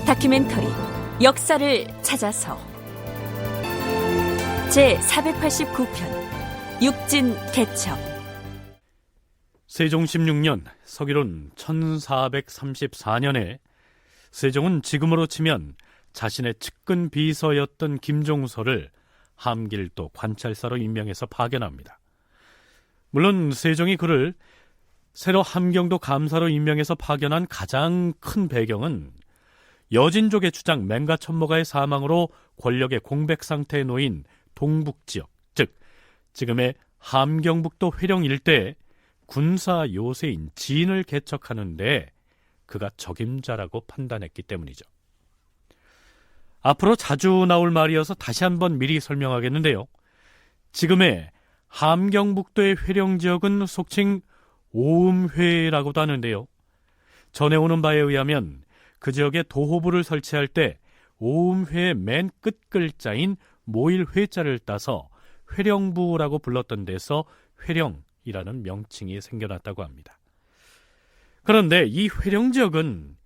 다큐멘터리 역사를 찾아서 제489편 육진 개척. 세종 16년 서기론 1434년에 세종은 지금으로 치면 자신의 측근 비서였던 김종서를 함길도 관찰사로 임명해서 파견합니다. 물론 세종이 그를 새로 함경도 감사로 임명해서 파견한 가장 큰 배경은 여진족의 주장 맹가천모가의 사망으로 권력의 공백 상태에 놓인 동북지역, 즉 지금의 함경북도 회령 일대에 군사 요새인 진을 개척하는 데 그가 적임자라고 판단했기 때문이죠. 앞으로 자주 나올 말이어서 다시 한번 미리 설명하겠는데요. 지금의 함경북도의 회령지역은 속칭 오음회라고도 하는데요. 전해오는 바에 의하면 그 지역에 도호부를 설치할 때 오음회의 맨 끝 글자인 모일 회자를 따서 회령부라고 불렀던 데서 회령이라는 명칭이 생겨났다고 합니다. 그런데 이 회령지역은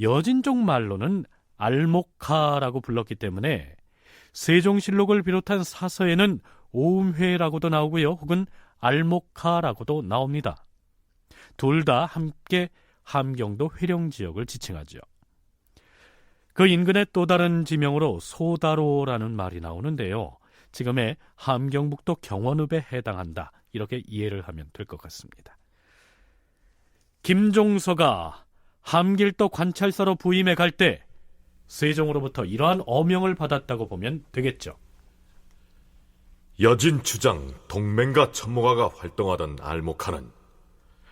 여진족 말로는 알목하라고 불렀기 때문에 세종실록을 비롯한 사서에는 오음회라고도 나오고요, 혹은 알목하라고도 나옵니다. 둘 다 함께 함경도 회령지역을 지칭하죠. 그 인근의 또 다른 지명으로 소다로라는 말이 나오는데요, 지금의 함경북도 경원읍에 해당한다, 이렇게 이해를 하면 될 것 같습니다. 김종서가 함길도 관찰사로 부임해 갈 때 세종으로부터 이러한 어명을 받았다고 보면 되겠죠. 여진 주장 동맹가 천모가가 활동하던 알목하는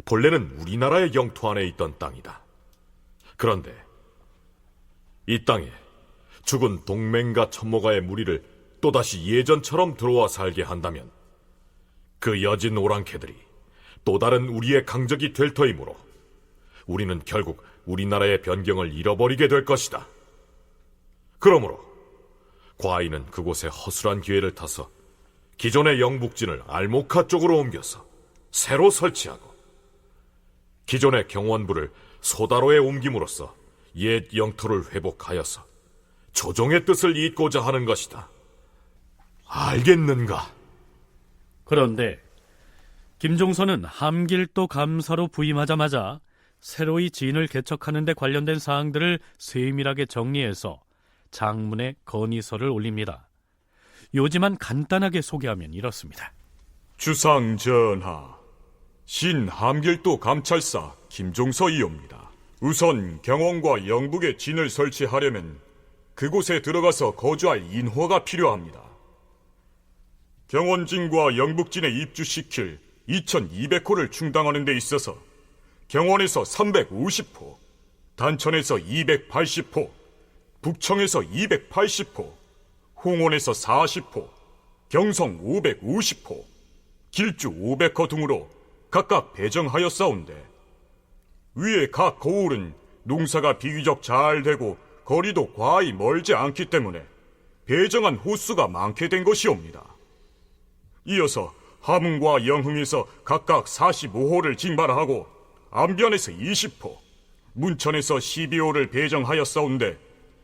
본래는 우리나라의 영토 안에 있던 땅이다. 그런데 이 땅에 죽은 동맹가 천모가의 무리를 또다시 예전처럼 들어와 살게 한다면 그 여진 오랑캐들이 또 다른 우리의 강적이 될 터이므로 우리는 결국 우리나라의 변경을 잃어버리게 될 것이다. 그러므로 과인은 그곳에 허술한 기회를 타서 기존의 영북진을 알목하 쪽으로 옮겨서 새로 설치하고 기존의 경원부를 소다로에 옮김으로써 옛 영토를 회복하여서 조정의 뜻을 잇고자 하는 것이다. 알겠는가? 그런데 김종서는 함길도 감사로 부임하자마자 새로이 진을 개척하는 데 관련된 사항들을 세밀하게 정리해서 장문의 건의서를 올립니다. 요지만 간단하게 소개하면 이렇습니다. 주상 전하, 신 함길도 감찰사 김종서이옵니다. 우선 경원과 영북에 진을 설치하려면 그곳에 들어가서 거주할 인허가 필요합니다. 경원진과 영북진에 입주시킬 2200호를 충당하는 데 있어서 경원에서 350호, 단천에서 280호, 북청에서 280호, 홍원에서 40호, 경성 550호, 길주 500호 등으로 각각 배정하였사온데 위에 각 거울은 농사가 비교적 잘 되고 거리도 과히 멀지 않기 때문에 배정한 호수가 많게 된 것이옵니다. 이어서 함흥과 영흥에서 각각 45호를 징발하고 안변에서 20호, 문천에서 12호를 배정하였사온데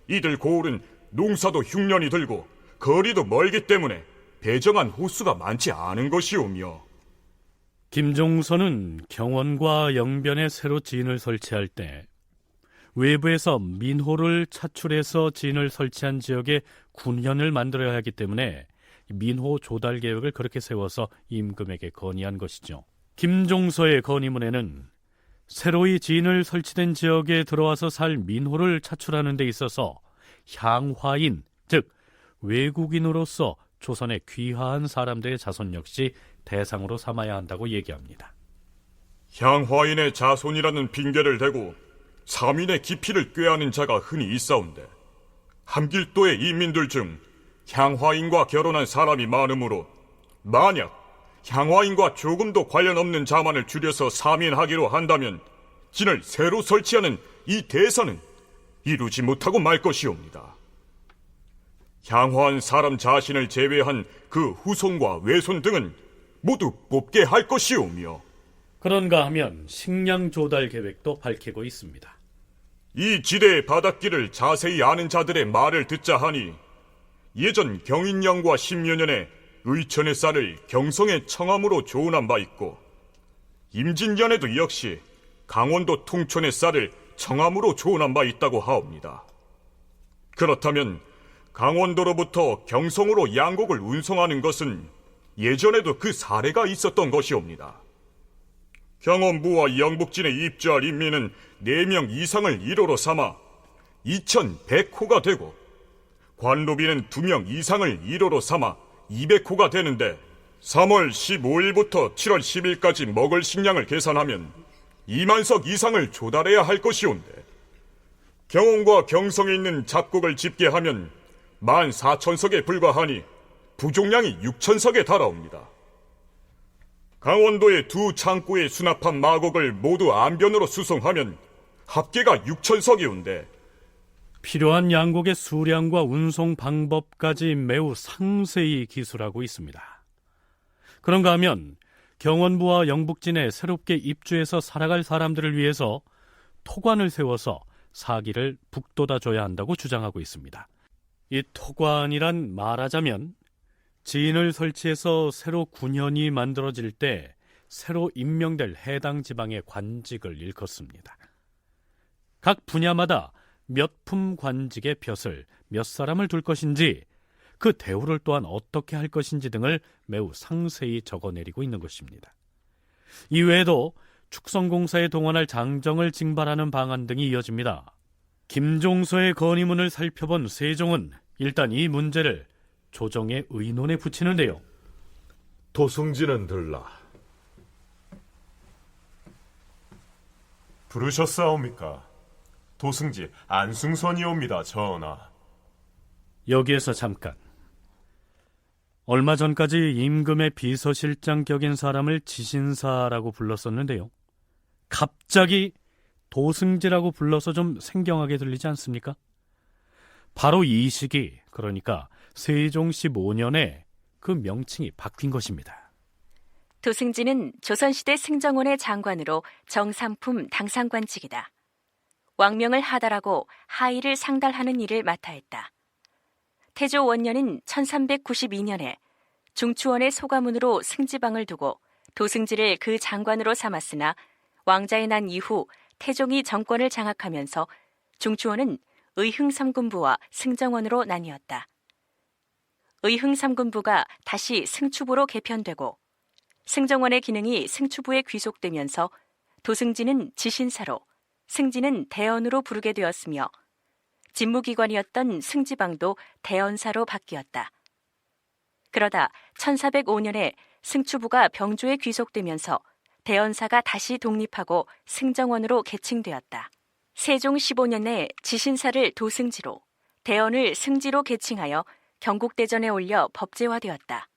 이들 고을은 농사도 흉년이 들고 거리도 멀기 때문에 배정한 호수가 많지 않은 것이오며 김종서는 경원과 영변에 새로 진을 설치할 때 외부에서 민호를 차출해서 진을 설치한 지역에 군현을 만들어야 하기 때문에 민호 조달 계획을 그렇게 세워서 임금에게 건의한 것이죠. 김종서의 건의문에는 새로이 진을 설치된 지역에 들어와서 살 민호를 차출하는 데 있어서 향화인, 즉 외국인으로서 조선에 귀화한 사람들의 자손 역시 대상으로 삼아야 한다고 얘기합니다. 향화인의 자손이라는 핑계를 대고 사민의 기피를 꾀하는 자가 흔히 있사온데 함길도의 인민들 중 향화인과 결혼한 사람이 많으므로 만약 향화인과 조금도 관련 없는 자만을 줄여서 사민하기로 한다면 진을 새로 설치하는 이 대선은 이루지 못하고 말 것이옵니다. 향화한 사람 자신을 제외한 그 후손과 외손 등은 모두 뽑게 할 것이오며 그런가 하면 식량 조달 계획도 밝히고 있습니다. 이 지대의 바닷길을 자세히 아는 자들의 말을 듣자 하니 예전 경인년과 10여 년에 의천의 쌀을 경성의 청암으로 조운한 바 있고 임진년에도 역시 강원도 통촌의 쌀을 청암으로 조운한 바 있다고 하옵니다. 그렇다면 강원도로부터 경성으로 양곡을 운송하는 것은 예전에도 그 사례가 있었던 것이옵니다. 경원부와 영북진에 입주할 인민은 4명 이상을 1호로 삼아 2100호가 되고 관로비는 2명 이상을 1호로 삼아 200호가 되는데 3월 15일부터 7월 10일까지 먹을 식량을 계산하면 2만석 이상을 조달해야 할 것이온데 경원과 경성에 있는 잡곡을 집계하면 14,000석에 불과하니 부족량이 6,000석에 달하옵니다. 강원도의 2 창고에 수납한 마곡을 모두 안변으로 수송하면 합계가 6,000석이온데 필요한 양곡의 수량과 운송 방법까지 매우 상세히 기술하고 있습니다. 그런가 하면 경원부와 영북진에 새롭게 입주해서 살아갈 사람들을 위해서 토관을 세워서 사기를 북돋아줘야 한다고 주장하고 있습니다. 이 토관이란 말하자면 지인을 설치해서 새로 군현이 만들어질 때 새로 임명될 해당 지방의 관직을 일컫습니다. 각 분야마다 몇 품 관직의 벼슬, 몇 사람을 둘 것인지, 그 대우를 또한 어떻게 할 것인지 등을 매우 상세히 적어내리고 있는 것입니다. 이외에도 축성공사에 동원할 장정을 징발하는 방안 등이 이어집니다. 김종서의 건의문을 살펴본 세종은 일단 이 문제를 조정의 의논에 붙이는데요. 도승지는 들라. 부르셨사옵니까? 도승지 안승선이옵니다, 전하. 여기에서 잠깐. 얼마 전까지 임금의 비서실장 격인 사람을 지신사라고 불렀었는데요. 갑자기 도승지라고 불러서 좀 생경하게 들리지 않습니까? 바로 이 시기, 그러니까 세종 15년에 그 명칭이 바뀐 것입니다. 도승지는 조선시대 승정원의 장관으로 정삼품 당상관직이다. 왕명을 하달하고 하의를 상달하는 일을 맡아 했다. 태조 원년인 1392년에 중추원의 소가문으로 승지방을 두고 도승지를 그 장관으로 삼았으나 왕자의 난 이후 태종이 정권을 장악하면서 중추원은 의흥삼군부와 승정원으로 나뉘었다. 의흥삼군부가 다시 승추부로 개편되고 승정원의 기능이 승추부에 귀속되면서 도승지는 지신사로, 승지는 대언으로 부르게 되었으며 직무기관이었던 승지방도 대언사로 바뀌었다. 그러다 1405년에 승추부가 병조에 귀속되면서 대언사가 다시 독립하고 승정원으로 개칭되었다. 세종 15년에 지신사를 도승지로, 대언을 승지로 개칭하여 경국대전에 올려 법제화되었다.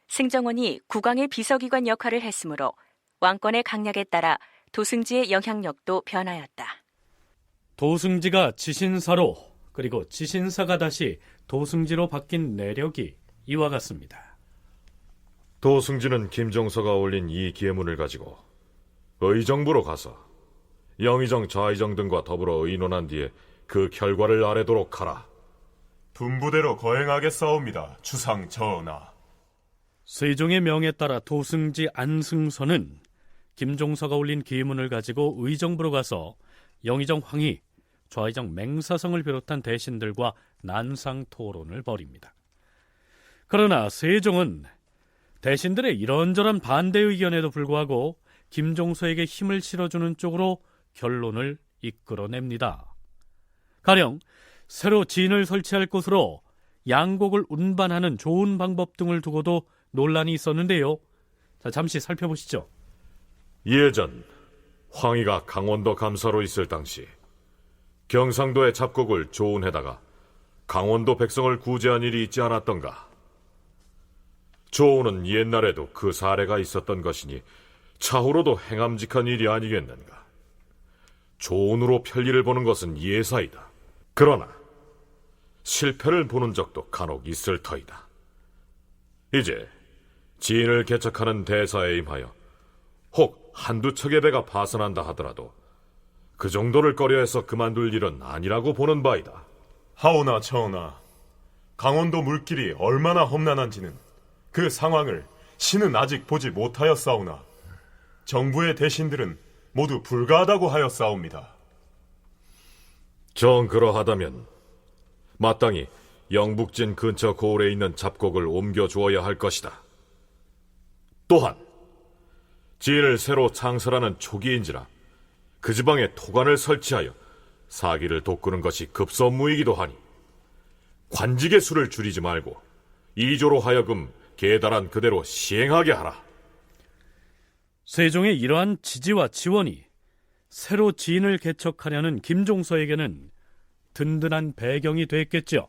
승정원이 국왕의 비서기관 역할을 했으므로 왕권의 강약에 따라 도승지의 영향력도 변하였다. 도승지가 지신사로, 그리고 지신사가 다시 도승지로 바뀐 내력이 이와 같습니다. 도승지는 김종서가 올린 이 기해문을 가지고 의정부로 가서 영의정, 좌의정 등과 더불어 의논한 뒤에 그 결과를 아래도록 하라. 분부대로 거행하겠사옵니다, 주상 전하. 세종의 명에 따라 도승지 안승선은 김종서가 올린 기문을 가지고 의정부로 가서 영의정 황희, 좌의정 맹사성을 비롯한 대신들과 난상 토론을 벌입니다. 그러나 세종은 대신들의 이런저런 반대 의견에도 불구하고 김종서에게 힘을 실어주는 쪽으로 결론을 이끌어냅니다. 가령 새로 진을 설치할 곳으로 양곡을 운반하는 좋은 방법 등을 두고도 논란이 있었는데요. 자, 잠시 살펴보시죠. 예전 황희가 강원도 감사로 있을 당시 경상도의 잡곡을 조운해다가 강원도 백성을 구제한 일이 있지 않았던가? 조운은 옛날에도 그 사례가 있었던 것이니 차후로도 행함직한 일이 아니겠는가? 조운으로 편리를 보는 것은 예사이다. 그러나 실패를 보는 적도 간혹 있을 터이다. 이제 진을 개척하는 대사에 임하여 혹 한두 척의 배가 파선한다 하더라도 그 정도를 꺼려해서 그만둘 일은 아니라고 보는 바이다. 하오나 전하, 강원도 물길이 얼마나 험난한지는 그 상황을 신은 아직 보지 못하였사오나 정부의 대신들은 모두 불가하다고 하였사옵니다. 정 그러하다면 마땅히 영북진 근처 고을에 있는 잡곡을 옮겨주어야 할 것이다. 또한 진을 새로 창설하는 초기인지라 그 지방에 토관을 설치하여 사기를 돋구는 것이 급선무이기도 하니 관직의 수를 줄이지 말고 이조로 하여금 계달한 그대로 시행하게 하라. 세종의 이러한 지지와 지원이 새로 진을 개척하려는 김종서에게는 든든한 배경이 됐겠죠.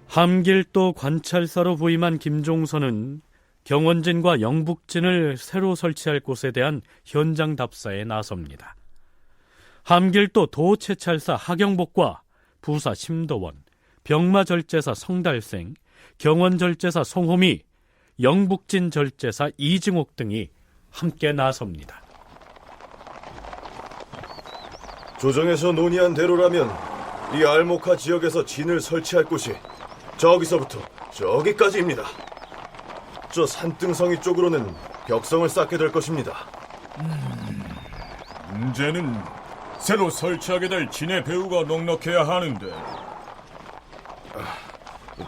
함길도 관찰사로 부임한 김종서는 경원진과 영북진을 새로 설치할 곳에 대한 현장 답사에 나섭니다. 함길도 도채찰사 하경복과 부사 심도원, 병마절제사 성달생, 경원절제사 송호미, 영북진 절제사 이증옥 등이 함께 나섭니다. 조정에서 논의한 대로라면 이 알모카 지역에서 진을 설치할 곳이 저기서부터 저기까지입니다. 저 산등성이 쪽으로는 벽성을 쌓게 될 것입니다. 문제는 새로 설치하게 될 진의 배후가 넉넉해야 하는데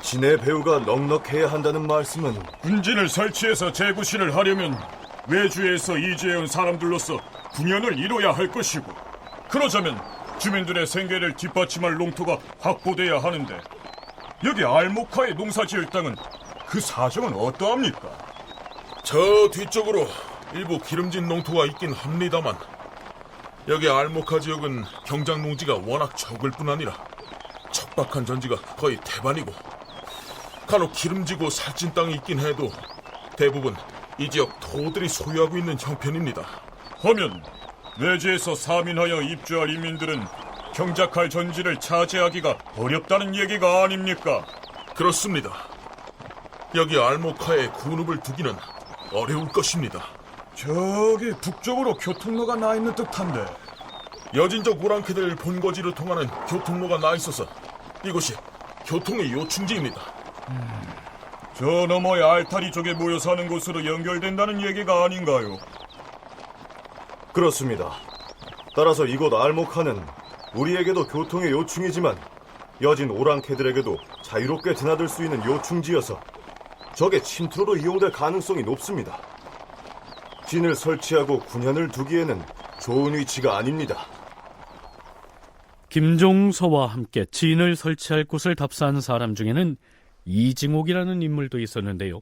진의 배후가 넉넉해야 한다는 말씀은 군진을 설치해서 재구시를 하려면 외주에서 이주해온 사람들로서 군현을 이뤄야 할 것이고, 그러자면 주민들의 생계를 뒷받침할 농토가 확보돼야 하는데 여기 알모카의 농사지을 땅은 그 사정은 어떠합니까? 저 뒤쪽으로 일부 기름진 농토가 있긴 합니다만 여기 알모카 지역은 경작 농지가 워낙 적을 뿐 아니라 척박한 전지가 거의 대반이고, 간혹 기름지고 살찐 땅이 있긴 해도 대부분 이 지역 토들이 소유하고 있는 형편입니다. 하면 외지에서 사민하여 입주할 이민들은 경작할 전지를 차지하기가 어렵다는 얘기가 아닙니까? 그렇습니다. 여기 알모카에 군읍을 두기는 어려울 것입니다. 저기 북쪽으로 교통로가 나 있는 듯한데. 여진족 오랑캐들 본거지를 통하는 교통로가 나 있어서 이곳이 교통의 요충지입니다. 저 너머의 알타리 쪽에 모여 사는 곳으로 연결된다는 얘기가 아닌가요? 그렇습니다. 따라서 이곳 알모카는 우리에게도 교통의 요충이지만 여진 오랑캐들에게도 자유롭게 드나들 수 있는 요충지여서 적의 침투로도 이용될 가능성이 높습니다. 진을 설치하고 군현을 두기에는 좋은 위치가 아닙니다. 김종서와 함께 진을 설치할 곳을 답사한 사람 중에는 이징옥이라는 인물도 있었는데요.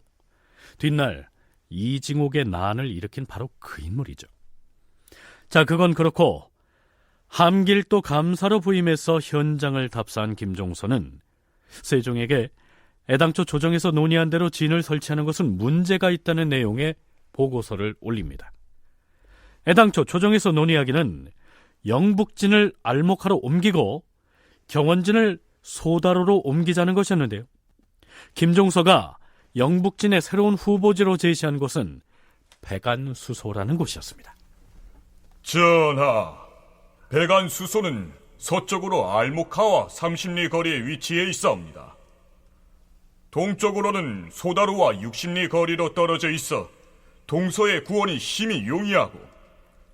뒷날 이징옥의 난을 일으킨 바로 그 인물이죠. 자, 그건 그렇고 함길도 감사로 부임해서 현장을 답사한 김종서는 세종에게 애당초 조정에서 논의한 대로 진을 설치하는 것은 문제가 있다는 내용의 보고서를 올립니다. 애당초 조정에서 논의하기는 영북진을 알모카로 옮기고 경원진을 소다로로 옮기자는 것이었는데요. 김종서가 영북진의 새로운 후보지로 제시한 곳은 백안수소라는 곳이었습니다. 전하, 백안수소는 서쪽으로 알모카와 30리 거리에 위치해 있사옵니다. 동쪽으로는 소다루와 60리 거리로 떨어져 있어 동서의 구원이 심히 용이하고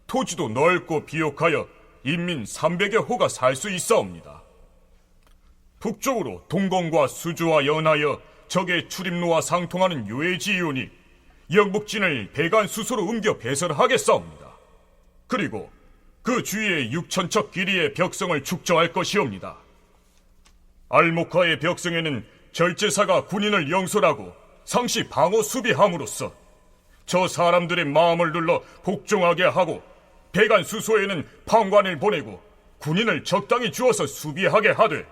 토지도 넓고 비옥하여 인민 300여 호가 살 수 있사옵니다. 북쪽으로 동공과 수주와 연하여 적의 출입로와 상통하는 요해지이오니 영북진을 백안수소로 옮겨 배설하겠사옵니다. 그리고 그 주위에 6,000척 길이의 벽성을 축적할 것이옵니다. 알모카의 벽성에는 절제사가 군인을 영솔하고 상시 방어 수비함으로써 저 사람들의 마음을 눌러 복종하게 하고, 백안수소에는 판관을 보내고 군인을 적당히 주어서 수비하게 하되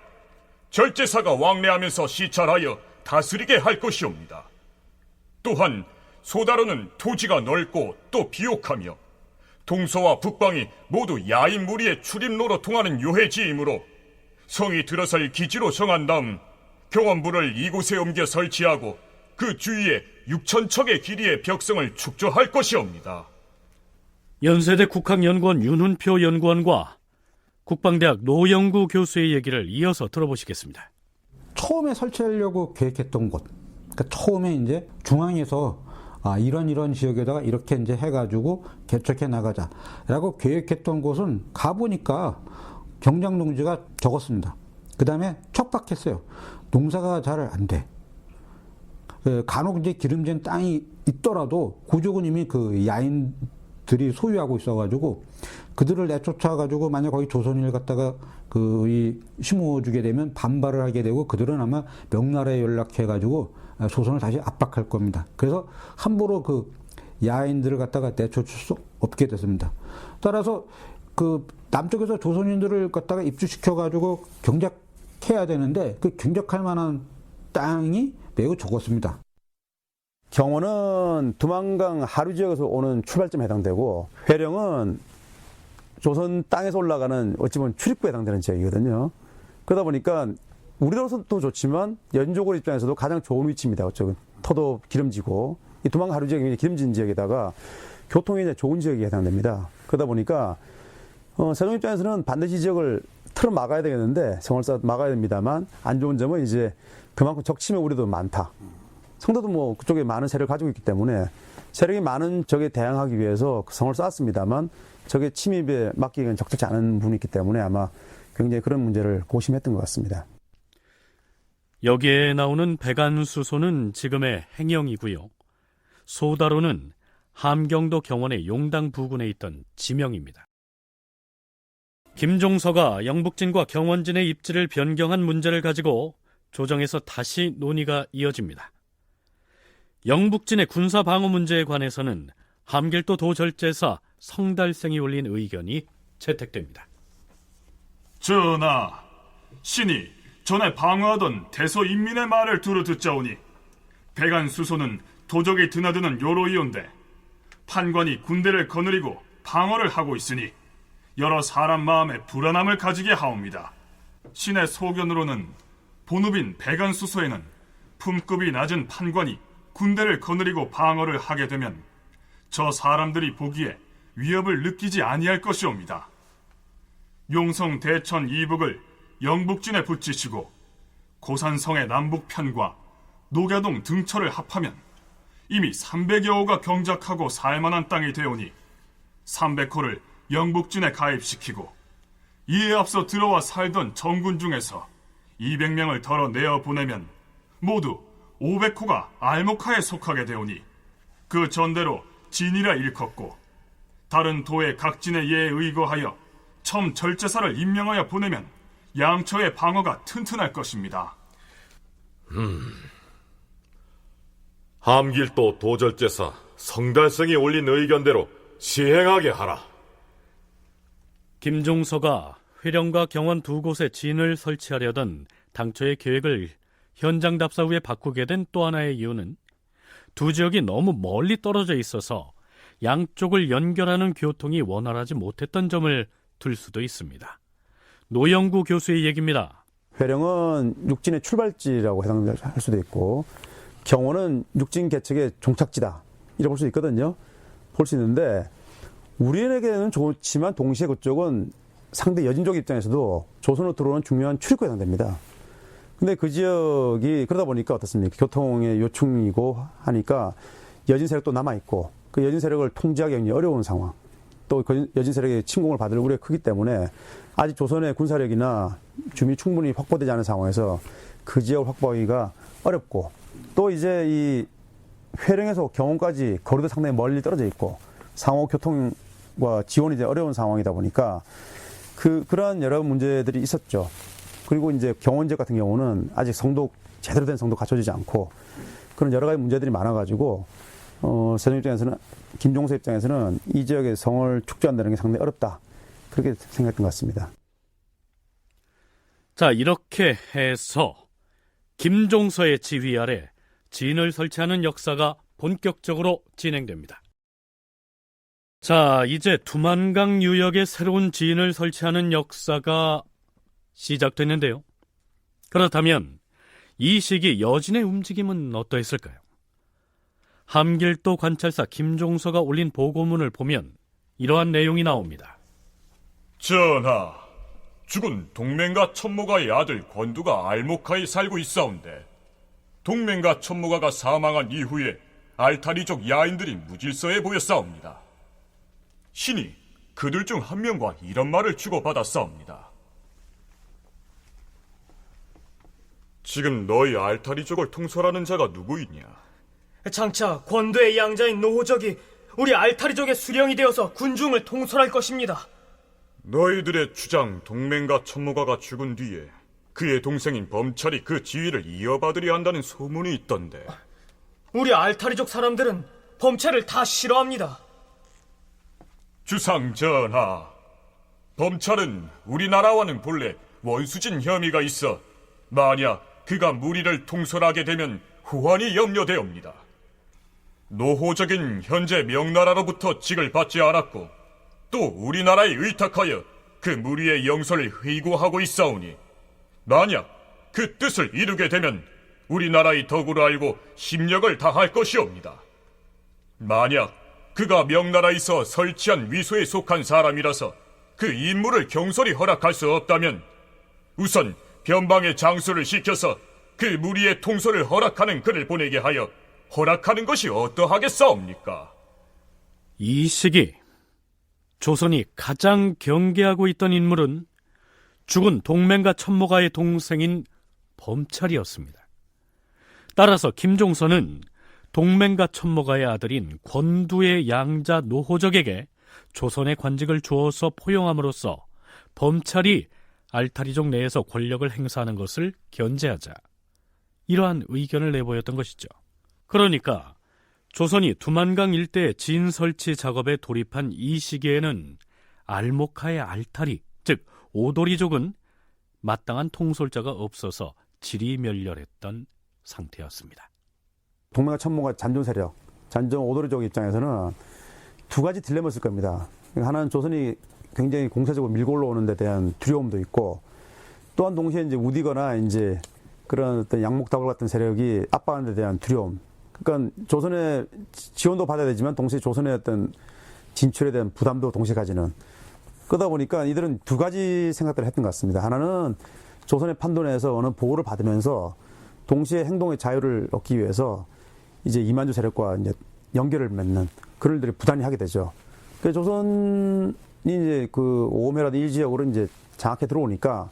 절제사가 왕래하면서 시찰하여 다스리게 할 것이옵니다. 또한 소다로는 토지가 넓고 또 비옥하며 동서와 북방이 모두 야인 무리의 출입로로 통하는 요해지이므로 성이 들어설 기지로 정한 다음 경원부를 이곳에 옮겨 설치하고 그 주위에 6,000척의 길이의 벽성을 축조할 것이옵니다. 연세대 국학연구원 윤훈표 연구원과 국방대학 노영구 교수의 얘기를 이어서 들어보시겠습니다. 처음에 설치하려고 계획했던 곳, 그러니까 처음에 이제 중앙에서 이런 지역에다가 이렇게 이제 해가지고 개척해 나가자라고 계획했던 곳은 가보니까 경장농지가 적었습니다. 그 다음에 척박했어요. 농사가 잘 안 돼. 간혹 이제 기름진 땅이 있더라도 그쪽은 이미 그 야인들이 소유하고 있어가지고 그들을 내쫓아가지고 만약 거기 조선인을 갖다가 심어주게 되면 반발을 하게 되고 그들은 아마 명나라에 연락해가지고 조선을 다시 압박할 겁니다. 그래서 함부로 그 야인들을 갖다가 내쫓을 수 없게 됐습니다. 따라서 그 남쪽에서 조선인들을 갖다가 입주시켜가지고 경작해야 되는데 그 경작할 만한 땅이 매우 적었습니다. 경원은 두만강 하류 지역에서 오는 출발점에 해당되고 회령은 조선 땅에서 올라가는 어찌 보면 출입구에 해당되는 지역이거든요. 그러다 보니까 우리로서도 좋지만 연조골 입장에서도 가장 좋은 위치입니다. 어쩌면 터도 기름지고 이 두만강 하류 지역이 기름진 지역에다가 교통이 이제 좋은 지역에 해당됩니다. 그러다 보니까 세종 입장에서는 반드시 이 지역을 틀어 막아야 되겠는데 성을 막아야 됩니다만 안 좋은 점은 이제 그만큼 적침의 우려도 많다. 성도도 뭐 그쪽에 많은 세력을 가지고 있기 때문에 세력이 많은 적에 대항하기 위해서 성을 쌓았습니다만 적의 침입에 막기에는 적절치 않은 부분이 있기 때문에 아마 굉장히 그런 문제를 고심했던 것 같습니다. 여기에 나오는 백안수소는 지금의 행영이고요. 소다로는 함경도 경원의 용당 부근에 있던 지명입니다. 김종서가 영북진과 경원진의 입지를 변경한 문제를 가지고 조정에서 다시 논의가 이어집니다. 영북진의 군사 방어 문제에 관해서는 함길도 도절제사 성달생이 올린 의견이 채택됩니다. 전하, 신이 전에 방어하던 대소인민의 말을 두루 듣자오니 백안수소는 도적이 드나드는 요로이온데 판관이 군대를 거느리고 방어를 하고 있으니 여러 사람 마음에 불안함을 가지게 하옵니다. 신의 소견으로는 본읍인 백안수소에는 품급이 낮은 판관이 군대를 거느리고 방어를 하게 되면 저 사람들이 보기에 위협을 느끼지 아니할 것이옵니다. 용성 대천 이북을 영북진에 붙이시고 고산성의 남북편과 녹야동 등처를 합하면 이미 300여호가 경작하고 살만한 땅이 되오니 300호를 영북진에 가입시키고 이에 앞서 들어와 살던 정군 중에서 200명을 덜어내어 보내면 모두 500호가 알목하에 속하게 되오니 그 전대로 진이라 일컫고 다른 도의 각진의 예에 의거하여 첨 절제사를 임명하여 보내면 양처의 방어가 튼튼할 것입니다. 함길도 도절제사 성달성이 올린 의견대로 시행하게 하라. 김종서가 회령과 경원 두 곳에 진을 설치하려던 당초의 계획을 현장 답사 후에 바꾸게 된 또 하나의 이유는 두 지역이 너무 멀리 떨어져 있어서 양쪽을 연결하는 교통이 원활하지 못했던 점을 들 수도 있습니다. 노영구 교수의 얘기입니다. 회령은 육진의 출발지라고 해당할 수도 있고 경원은 육진 개척의 종착지다 이렇게 볼 수 있거든요. 볼 수 있는데 우리에게는 좋지만 동시에 그쪽은 상대 여진족 입장에서도 조선으로 들어오는 중요한 출입구에 해당됩니다. 근데 그 지역이 그러다 보니까 어떻습니까? 교통의 요충이고 하니까 여진 세력도 남아있고 그 여진 세력을 통제하기 어려운 상황, 또 그 여진 세력의 침공을 받을 우려가 크기 때문에 아직 조선의 군사력이나 주민이 충분히 확보되지 않은 상황에서 그 지역을 확보하기가 어렵고 또 이제 이 회령에서 경원까지 거리도 상당히 멀리 떨어져 있고 상호 교통과 지원이 이제 어려운 상황이다 보니까 그러한 여러 문제들이 있었죠. 그리고 이제 경원 지역 같은 경우는 아직 제대로 된 성도 갖춰지지 않고 그런 여러 가지 문제들이 많아가지고 세종 입장에서는 김종서 입장에서는 이 지역의 성을 축조한다는 게 상당히 어렵다 그렇게 생각했던 것 같습니다. 자, 이렇게 해서 김종서의 지휘 아래 진을 설치하는 역사가 본격적으로 진행됩니다. 자, 이제 두만강 유역에 새로운 진을 설치하는 역사가 시작됐는데요. 그렇다면 이 시기 여진의 움직임은 어떠했을까요? 함길도 관찰사 김종서가 올린 보고문을 보면 이러한 내용이 나옵니다. 전하, 죽은 동맹가 첩모가의 아들 권두가 알모카에 살고 있사온데 동맹가 첩모가가 사망한 이후에 알타리족 야인들이 무질서해 보였사옵니다. 신이 그들 중 한 명과 이런 말을 주고받았사옵니다. 지금 너희 알타리족을 통솔하는 자가 누구이냐? 장차 권두의 양자인 노호적이 우리 알타리족의 수령이 되어서 군중을 통솔할 것입니다. 너희들의 주장 동맹가 첩모가가 죽은 뒤에 그의 동생인 범찰이 그 지위를 이어받으려 한다는 소문이 있던데. 우리 알타리족 사람들은 범찰을 다 싫어합니다. 주상 전하, 범찰은 우리나라와는 본래 원수진 혐의가 있어 만약 그가 무리를 통솔하게 되면 후환이 염려되옵니다. 노호적인 현재 명나라로부터 직을 받지 않았고 또 우리나라에 의탁하여 그 무리의 영서를 회고하고 있사오니 만약 그 뜻을 이루게 되면 우리나라의 덕으로 알고 힘력을 다할 것이옵니다. 만약 그가 명나라에서 설치한 위소에 속한 사람이라서 그 임무를 경솔히 허락할 수 없다면 우선 변방의 장수를 시켜서 그 무리의 통솔을 허락하는 그를 보내게 하여 허락하는 것이 어떠하겠사옵니까? 이 시기 조선이 가장 경계하고 있던 인물은 죽은 동맹가 첩모가의 동생인 범찰이었습니다. 따라서 김종서는 동맹가 첩모가의 아들인 권두의 양자 노호적에게 조선의 관직을 주어서 포용함으로써 범찰이 알타리족 내에서 권력을 행사하는 것을 견제하자 이러한 의견을 내보였던 것이죠. 그러니까 조선이 두만강 일대 진 설치 작업에 돌입한 이 시기에는 알모카의 알타리, 즉 오도리족은 마땅한 통솔자가 없어서 지리멸렬했던 상태였습니다. 동맹가 첩모가 잔존 세력, 잔존 오도리족 입장에서는 두 가지 딜레마가 있을 겁니다. 하나는 조선이 굉장히 공세적으로 밀고 올라오는 데 대한 두려움도 있고, 또한 동시에 이제 우디거나 이제 그런 어떤 양목다불 같은 세력이 압박하는 데 대한 두려움. 그러니까 조선의 지원도 받아야 되지만 동시에 조선의 어떤 진출에 대한 부담도 동시에 가지는. 그러다 보니까 이들은 두 가지 생각들을 했던 것 같습니다. 하나는 조선의 판돈에서 어느 보호를 받으면서 동시에 행동의 자유를 얻기 위해서 이제 이만주 세력과 이제 연결을 맺는 그런 일들이 부단히 하게 되죠. 그래서 조선이 이제 그 오메라든 일지역으로 이제 장악해 들어오니까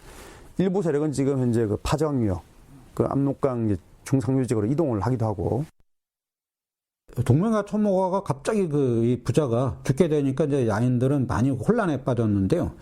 일부 세력은 지금 현재 그 파정유역, 그 압록강 중상류 지역으로 이동을 하기도 하고. 동맹가 첩모가가 갑자기 이 부자가 죽게 되니까 이제 야인들은 많이 혼란에 빠졌는데요.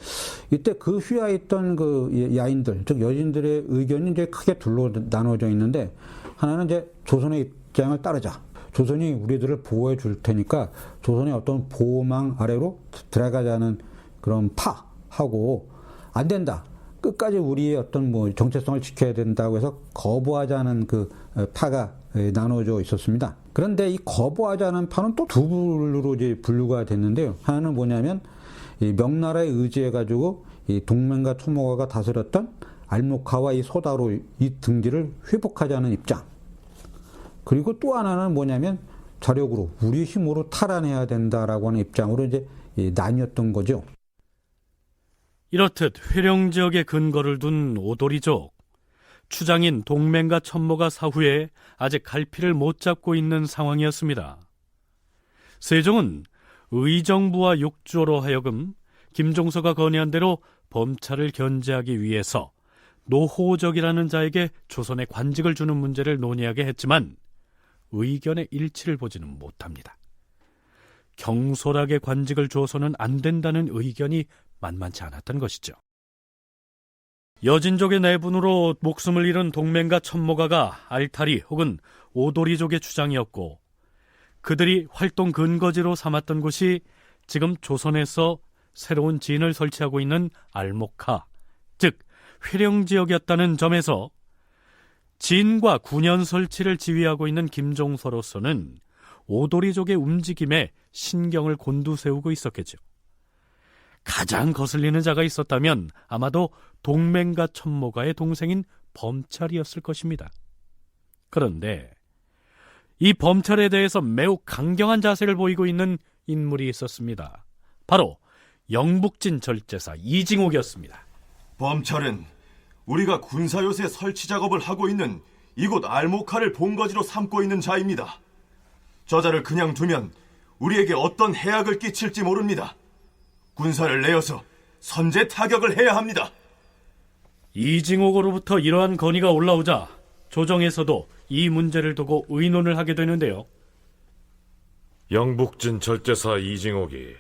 이때 그 휘하에 있던 그 야인들, 즉 여진들의 의견이 이제 크게 둘로 나눠져 있는데, 하나는 이제 조선의 입장을 따르자. 조선이 우리들을 보호해 줄 테니까 조선의 어떤 보호망 아래로 들어가자는 그런 파하고, 안 된다. 끝까지 우리의 어떤 정체성을 지켜야 된다고 해서 거부하자는 그 파가 나눠져 있었습니다. 그런데 이 거부하자는 파는 또 두 불로 이제 분류가 됐는데요. 하나는 뭐냐면 이 명나라에 의지해가지고 이 동맹가 첩모가가 다스렸던 알모카와 이 소다로 이 등지를 회복하자는 입장. 그리고 또 하나는 뭐냐면 자력으로 우리 힘으로 탈환해야 된다라고 하는 입장으로 이제 나뉘었던 거죠. 이렇듯 회령 지역에 근거를 둔 오도리족, 추장인 동맹가 첩모가 사후에 아직 갈피를 못 잡고 있는 상황이었습니다. 세종은 의정부와 육조로 하여금 김종서가 건의한 대로 범찰을 견제하기 위해서 노호적이라는 자에게 조선의 관직을 주는 문제를 논의하게 했지만 의견의 일치를 보지는 못합니다. 경솔하게 관직을 주어서는 안 된다는 의견이 만만치 않았던 것이죠. 여진족의 내분으로 목숨을 잃은 동맹가 첩모가가 알타리 혹은 오도리족의 주장이었고, 그들이 활동 근거지로 삼았던 곳이 지금 조선에서 새로운 진을 설치하고 있는 알모카, 즉 회령지역이었다는 점에서 진과 군현 설치를 지휘하고 있는 김종서로서는 오도리족의 움직임에 신경을 곤두세우고 있었겠죠. 가장 거슬리는 자가 있었다면 아마도 동맹가 첩모가의 동생인 범찰이었을 것입니다. 그런데 이 범찰에 대해서 매우 강경한 자세를 보이고 있는 인물이 있었습니다. 바로 영북진 절제사 이징옥이었습니다. 범찰은 우리가 군사요새 설치 작업을 하고 있는 이곳 알모카를 본거지로 삼고 있는 자입니다. 저자를 그냥 두면 우리에게 어떤 해악을 끼칠지 모릅니다. 군사를 내어서 선제 타격을 해야 합니다. 이징옥으로부터 이러한 건의가 올라오자 조정에서도 이 문제를 두고 의논을 하게 되는데요. 영북진 절제사 이징옥이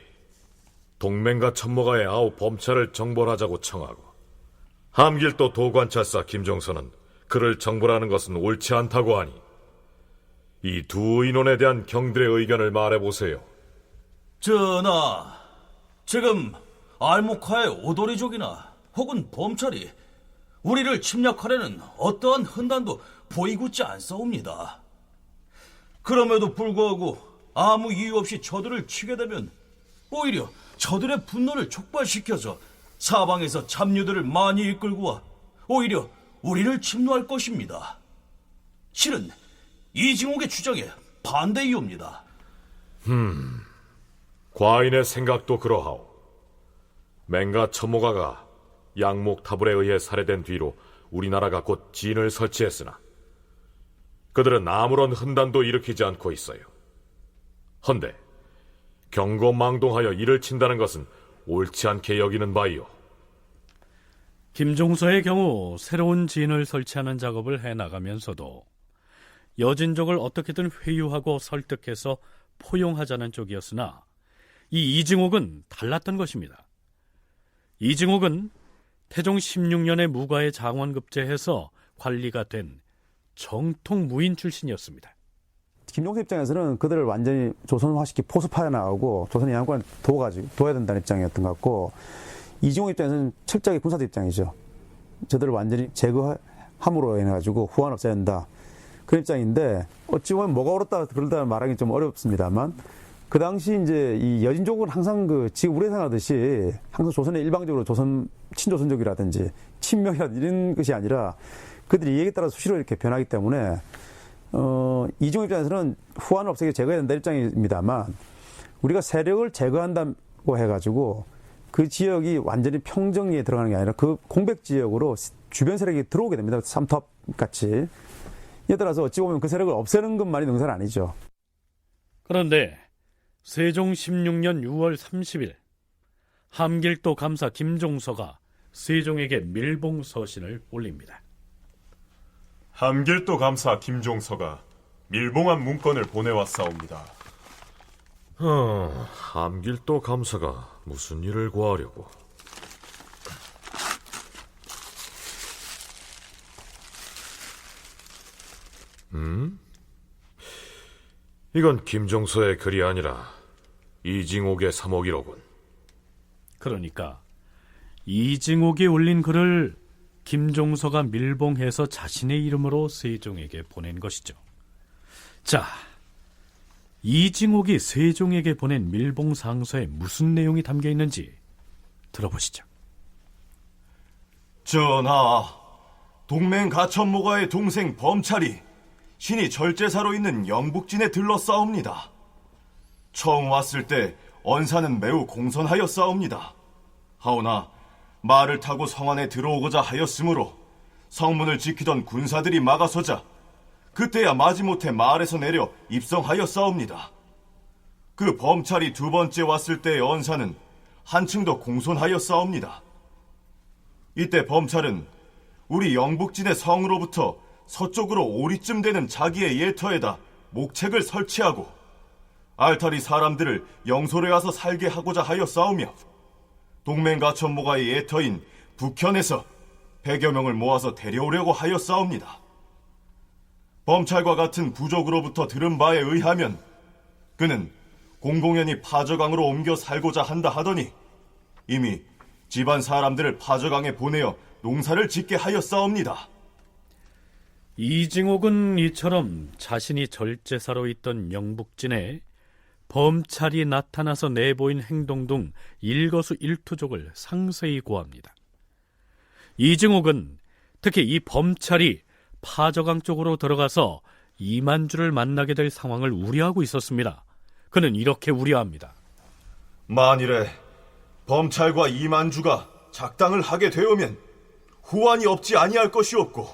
동맹과 천모가의 아우 범찰을 정벌하자고 청하고 함길도 도관찰사 김종서는 그를 정벌하는 것은 옳지 않다고 하니 이 두 의논에 대한 경들의 의견을 말해보세요. 전하, 지금 알모카의 오도리족이나 혹은 범찰이 우리를 침략하려는 어떠한 흔단도 보이고지 않사옵니다. 그럼에도 불구하고 아무 이유 없이 저들을 치게 되면 오히려 저들의 분노를 촉발시켜서 사방에서 잡류들을 많이 이끌고 와 오히려 우리를 침노할 것입니다. 실은 이징옥의 주장에 반대이옵니다. 과인의 생각도 그러하오. 맹가 천모가가 양목 타불에 의해 살해된 뒤로 우리나라가 곧 진을 설치했으나 그들은 아무런 흔단도 일으키지 않고 있어요. 헌데 경고망동하여 이를 친다는 것은 옳지 않게 여기는 바이오. 김종서의 경우 새로운 진을 설치하는 작업을 해나가면서도 여진족을 어떻게든 회유하고 설득해서 포용하자는 쪽이었으나 이 이징옥은 달랐던 것입니다. 이징옥은 태종 16년에 무과에 장원급제해서 관리가 된 정통 무인 출신이었습니다. 김종서 입장에서는 그들을 완전히 조선화시키 포섭하여 나가고 조선의 양국을 둬야 된다는 입장이었던 것 같고, 이징옥 입장에서는 철저하게 군사적 입장이죠. 저들을 완전히 제거함으로 인해 가지고 후환 없애야 된다, 그런 입장인데, 어찌 보면 뭐가 옳았다 그러다 말하기 좀 어렵습니다만, 그 당시 이제 이 여진족은 항상 지금 우리 생각하듯이 항상 조선의 일방적으로 친조선족이라든지 친명이라든지 이런 것이 아니라 그들이 이해에 따라 수시로 이렇게 변하기 때문에 이종호 입장에서는 후환을 없애기 제거해야 된다 입장입니다만, 우리가 세력을 제거한다고 해가지고 그 지역이 완전히 평정리에 들어가는 게 아니라 그 공백 지역으로 주변 세력이 들어오게 됩니다. 삼탑 같이. 이에 따라서 어찌 보면 그 세력을 없애는 것만이 능사는 아니죠. 그런데 세종 16년 6월 30일 함길도 감사 김종서가 세종에게 밀봉서신을 올립니다. 함길도 감사 김종서가 밀봉한 문건을 보내왔사옵니다. 함길도 감사가 무슨 일을 구하려고? 이건 김종서의 글이 아니라 이징옥의 사목이로군. 그러니까 이징옥이 올린 글을 김종서가 밀봉해서 자신의 이름으로 세종에게 보낸 것이죠. 자, 이징옥이 세종에게 보낸 밀봉상서에 무슨 내용이 담겨 있는지 들어보시죠. 전하, 동맹 가천모가의 동생 범찰이 신이 절제사로 있는 영북진에 들렀사옵니다. 처음 왔을 때 언사는 매우 공손하였사옵니다. 하오나 말을 타고 성 안에 들어오고자 하였으므로 성문을 지키던 군사들이 막아서자 그때야 마지못해 마을에서 내려 입성하였사옵니다. 그 범찰이 두 번째 왔을 때의 언사는 한층 더 공손하였사옵니다. 이때 범찰은 우리 영북진의 성으로부터 서쪽으로 오리쯤 되는 자기의 예터에다 목책을 설치하고 알타리 사람들을 영솔에 와서 살게 하고자 하였사오며, 동맹가천모가의 예터인 북현에서 100여 명을 모아서 데려오려고 하였사옵니다. 범찰과 같은 부족으로부터 들은 바에 의하면 그는 공공연히 파저강으로 옮겨 살고자 한다 하더니 이미 집안 사람들을 파저강에 보내어 농사를 짓게 하였사옵니다. 이징옥은 이처럼 자신이 절제사로 있던 영북진에 범찰이 나타나서 내보인 행동 등 일거수일투족을 상세히 고합니다. 이징옥은 특히 이 범찰이 파저강 쪽으로 들어가서 이만주를 만나게 될 상황을 우려하고 있었습니다. 그는 이렇게 우려합니다. 만일에 범찰과 이만주가 작당을 하게 되오면 후환이 없지 아니할 것이옵고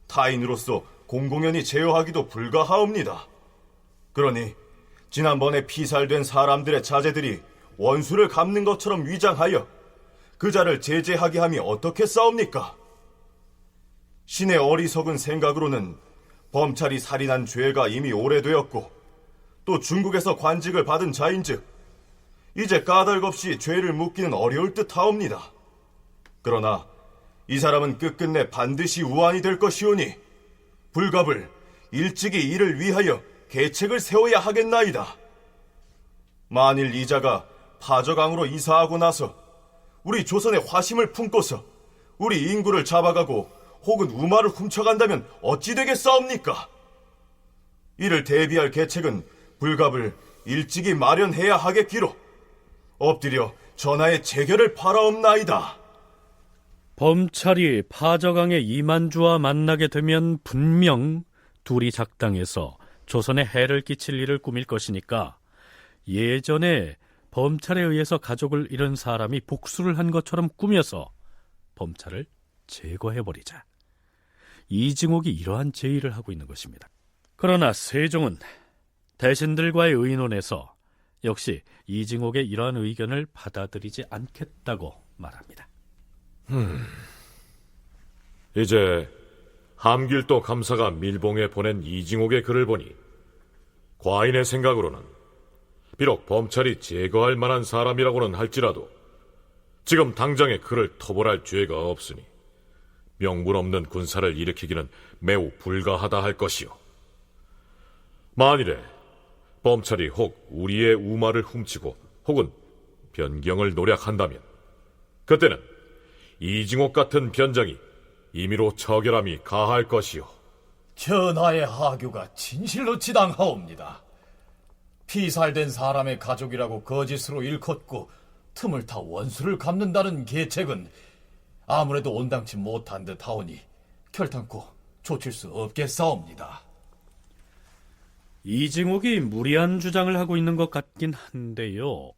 타인으로서 공공연히 제어하기도 불가하옵니다. 그러니 지난번에 피살된 사람들의 자제들이 원수를 갚는 것처럼 위장하여 그 자를 제재하게 함이 어떻게 싸웁니까? 신의 어리석은 생각으로는 범찰이 살인한 죄가 이미 오래되었고 또 중국에서 관직을 받은 자인즉 이제 까닭없이 죄를 묻기는 어려울 듯하옵니다. 그러나 이 사람은 끝끝내 반드시 우환이 될 것이오니 불갑을 일찍이 이를 위하여 계책을 세워야 하겠나이다. 만일 이자가 파저강으로 이사하고 나서 우리 조선의 화심을 품고서 우리 인구를 잡아가고 혹은 우마를 훔쳐간다면 어찌 되겠사옵니까? 이를 대비할 계책은 불갑을 일찍이 마련해야 하겠기로 엎드려 전하의 재결을 바라옵나이다. 범찰이 파저강의 이만주와 만나게 되면 분명 둘이 작당해서 조선에 해를 끼칠 일을 꾸밀 것이니까 예전에 범찰에 의해서 가족을 잃은 사람이 복수를 한 것처럼 꾸며서 범찰을 제거해버리자. 이징옥이 이러한 제의를 하고 있는 것입니다. 그러나 세종은 대신들과의 의논에서 역시 이징옥의 이러한 의견을 받아들이지 않겠다고 말합니다. 이제 함길도 감사가 밀봉에 보낸 이징옥의 글을 보니 과인의 생각으로는 비록 범찰이 제거할 만한 사람이라고는 할지라도 지금 당장에 그를 토벌할 죄가 없으니 명분 없는 군사를 일으키기는 매우 불가하다 할 것이요. 만일에 범찰이 혹 우리의 우마를 훔치고 혹은 변경을 노력한다면 그때는 이징옥 같은 변장이 임의로 처결함이 가할 것이요. 전하의 하교가 진실로 지당하옵니다. 피살된 사람의 가족이라고 거짓으로 일컫고 틈을 타 원수를 갚는다는 계책은 아무래도 온당치 못한 듯 하오니 결단코 조칠 수 없겠사옵니다. 이징옥이 무리한 주장을 하고 있는 것 같긴 한데요.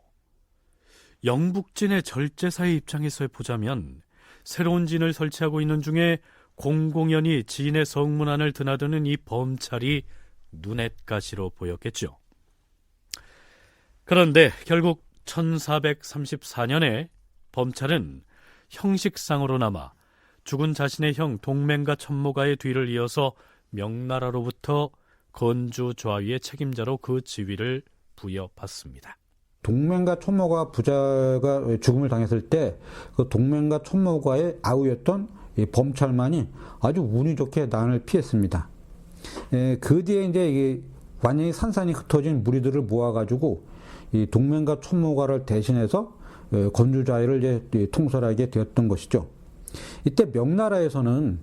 영북진의 절제사의 입장에서 보자면 새로운 진을 설치하고 있는 중에 공공연히 진의 성문안을 드나드는 이 범찰이 눈엣가시로 보였겠죠. 그런데 결국 1434년에 범찰은 형식상으로나마 죽은 자신의 형 동맹과 천모가의 뒤를 이어서 명나라로부터 건주 좌위의 책임자로 그 지위를 부여받습니다. 동맹과 천모가 부자가 죽음을 당했을 때 그 동맹과 천모가의 아우였던 이 범찰만이 아주 운이 좋게 난을 피했습니다. 그 뒤에 이제 이게 완전히 산산이 흩어진 무리들을 모아가지고 이 동맹과 천모가를 대신해서 건주좌위를 이제 통솔하게 되었던 것이죠. 이때 명나라에서는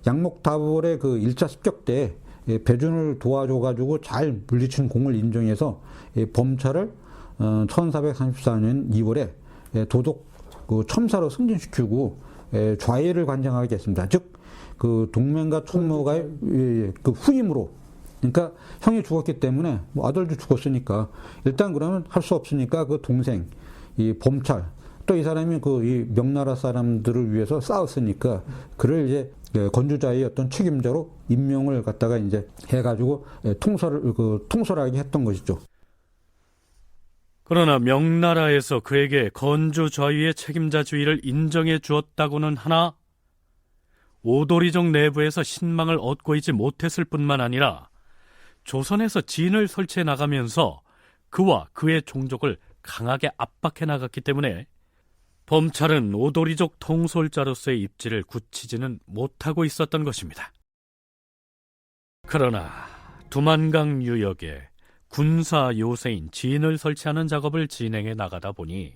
양목다불의 그 1차 습격 때 배준을 도와줘가지고 잘 물리친 공을 인정해서 범찰을 1434년 2월에 도독 그 첨사로 승진시키고 좌위를 관장하게 했습니다. 즉, 그 동맹과 천모가의 그 후임으로, 그러니까 형이 죽었기 때문에 뭐 아들도 죽었으니까 일단 그러면 할 수 없으니까 그 동생, 이 범찰, 또 이 사람이 그 이 명나라 사람들을 위해서 싸웠으니까 그를 이제 건주자의 어떤 책임자로 임명을 갖다가 이제 해가지고 통솔하게 했던 것이죠. 그러나 명나라에서 그에게 건주 좌위의 책임자 주의를 인정해 주었다고는 하나 오도리족 내부에서 신망을 얻고 있지 못했을 뿐만 아니라 조선에서 진을 설치해 나가면서 그와 그의 종족을 강하게 압박해 나갔기 때문에 범찰은 오도리족 통솔자로서의 입지를 굳히지는 못하고 있었던 것입니다. 그러나 두만강 유역에 군사 요새인 진을 설치하는 작업을 진행해 나가다 보니